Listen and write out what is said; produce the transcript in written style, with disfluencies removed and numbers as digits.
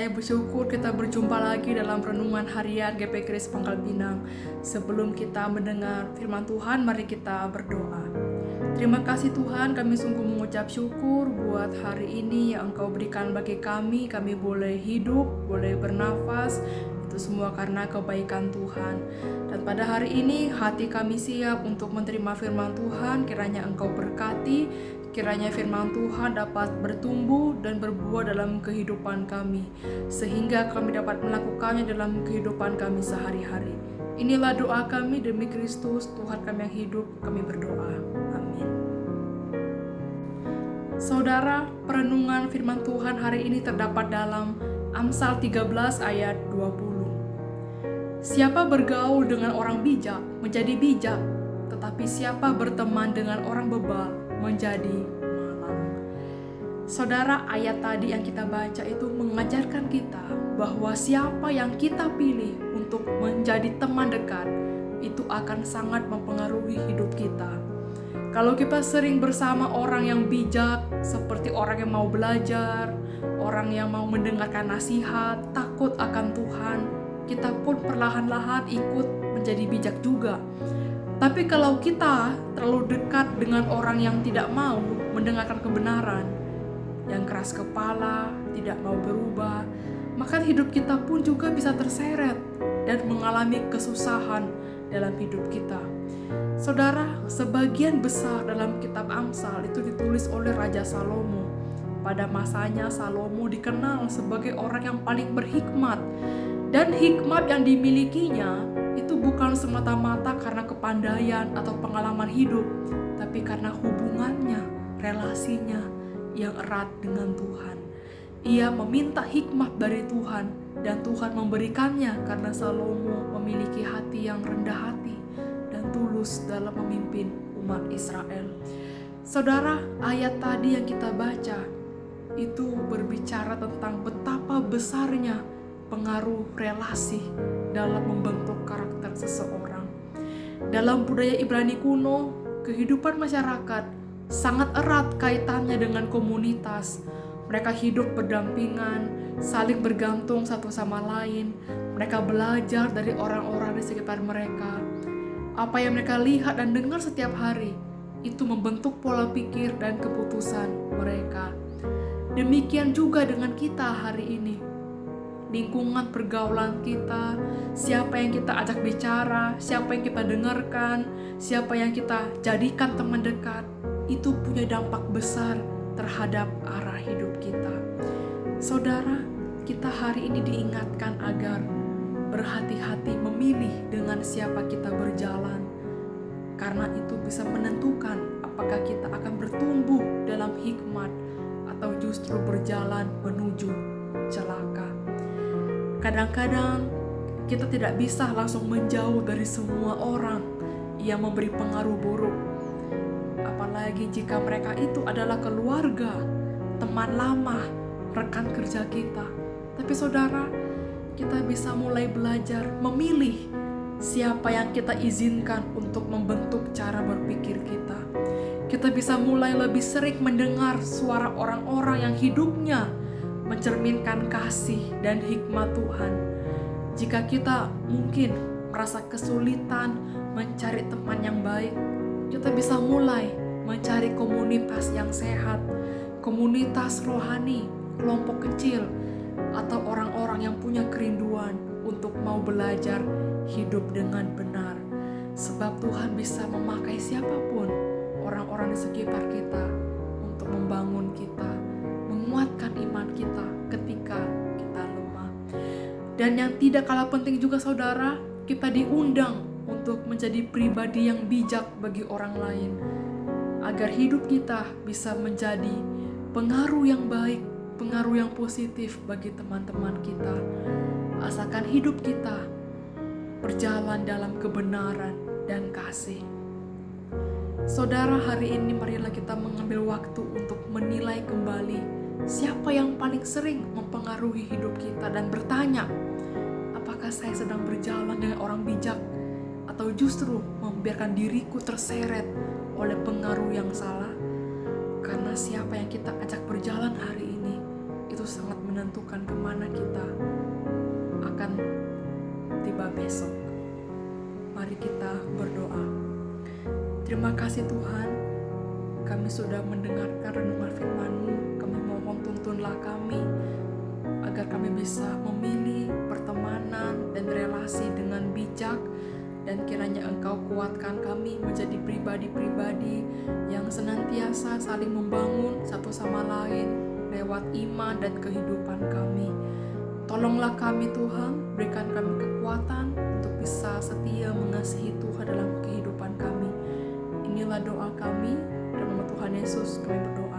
Saya bersyukur kita berjumpa lagi dalam renungan harian GP Grace Pangkal Pinang. Sebelum kita mendengar firman Tuhan, mari kita berdoa. Terima kasih Tuhan, kami sungguh mengucap syukur buat hari ini yang Engkau berikan bagi kami. Kami boleh hidup, boleh bernafas, itu semua karena kebaikan Tuhan. Dan pada hari ini hati kami siap untuk menerima firman Tuhan. Kiranya Engkau berkati, kiranya firman Tuhan dapat bertumbuh dan berbuah dalam kehidupan kami, sehingga kami dapat melakukannya dalam kehidupan kami sehari-hari. Inilah doa kami demi Kristus, Tuhan kami yang hidup, kami berdoa. Amin. Saudara, perenungan firman Tuhan hari ini terdapat dalam Amsal 13 ayat 20. Siapa bergaul dengan orang bijak menjadi bijak, tetapi siapa berteman dengan orang bebal menjadi malang. Saudara, ayat tadi yang kita baca itu mengajarkan kita bahwa siapa yang kita pilih untuk menjadi teman dekat itu akan sangat mempengaruhi hidup kita. Kalau kita sering bersama orang yang bijak, seperti orang yang mau belajar, orang yang mau mendengarkan nasihat, takut akan Tuhan, kita pun perlahan-lahan ikut menjadi bijak juga. Tapi kalau kita terlalu dekat dengan orang yang tidak mau mendengarkan kebenaran, yang keras kepala, tidak mau berubah, maka hidup kita pun juga bisa terseret dan mengalami kesusahan dalam hidup kita. Saudara, sebagian besar dalam kitab Amsal itu ditulis oleh Raja Salomo. Pada masanya Salomo dikenal sebagai orang yang paling berhikmat, dan hikmat yang dimilikinya itu bukan semata-mata karena kepandaian atau pengalaman hidup, tapi karena hubungannya, relasinya yang erat dengan Tuhan. Ia meminta hikmat dari Tuhan dan Tuhan memberikannya karena Salomo memiliki hati yang rendah hati dan tulus dalam memimpin umat Israel. Saudara, ayat tadi yang kita baca itu berbicara tentang betapa besarnya pengaruh relasi dalam membentuk karakter seseorang. Dalam budaya Ibrani kuno, kehidupan masyarakat sangat erat kaitannya dengan komunitas. Mereka hidup berdampingan, saling bergantung satu sama lain. Mereka belajar dari orang-orang di sekitar mereka. Apa yang mereka lihat dan dengar setiap hari, itu membentuk pola pikir dan keputusan mereka. Demikian juga dengan kita hari ini. Lingkungan pergaulan kita, siapa yang kita ajak bicara, siapa yang kita dengarkan, siapa yang kita jadikan teman dekat, itu punya dampak besar terhadap arah hidup kita. Saudara, kita hari ini diingatkan agar berhati-hati memilih dengan siapa kita berjalan, karena itu bisa menentukan apakah kita akan bertumbuh dalam hikmat atau justru berjalan menuju celaka. Kadang-kadang kita tidak bisa langsung menjauh dari semua orang yang memberi pengaruh buruk. Apalagi jika mereka itu adalah keluarga, teman lama, rekan kerja kita. Tapi saudara, kita bisa mulai belajar memilih siapa yang kita izinkan untuk membentuk cara berpikir kita. Kita bisa mulai lebih sering mendengar suara orang-orang yang hidupnya mencerminkan kasih dan hikmat Tuhan. Jika kita mungkin merasa kesulitan mencari teman yang baik, kita bisa mulai mencari komunitas yang sehat, komunitas rohani, kelompok kecil, atau orang-orang yang punya kerinduan untuk mau belajar hidup dengan benar. Sebab Tuhan bisa memakai siapapun, orang-orang di sekitar kita, untuk membangun kita, menguatkan iman kita ketika kita lemah. Dan yang tidak kalah penting juga saudara, kita diundang untuk menjadi pribadi yang bijak bagi orang lain, agar hidup kita bisa menjadi pengaruh yang baik, pengaruh yang positif bagi teman-teman kita. Asalkan hidup kita berjalan dalam kebenaran dan kasih. Saudara, hari ini marilah kita mengambil waktu untuk menilai kembali siapa yang paling sering mempengaruhi hidup kita dan bertanya, apakah saya sedang berjalan dengan orang bijak atau justru membiarkan diriku terseret oleh pengaruh yang salah? Karena siapa yang kita ajak berjalan hari ini itu sangat menentukan kemana kita akan tiba besok. Mari kita berdoa. Terima kasih Tuhan, kami sudah mendengarkan renungan firman-Mu. Kami mohon tuntunlah kami agar kami bisa memilih pertemanan dan relasi dengan bijak, dan kiranya Engkau kuatkan kami menjadi pribadi-pribadi yang senantiasa saling membangun satu sama lain lewat iman dan kehidupan kami. Tolonglah kami Tuhan, berikan kami kekuatan untuk bisa setia mengasihi Tuhan dalam kehidupan kami. Inilah doa kami, dalam nama Tuhan Yesus kami berdoa.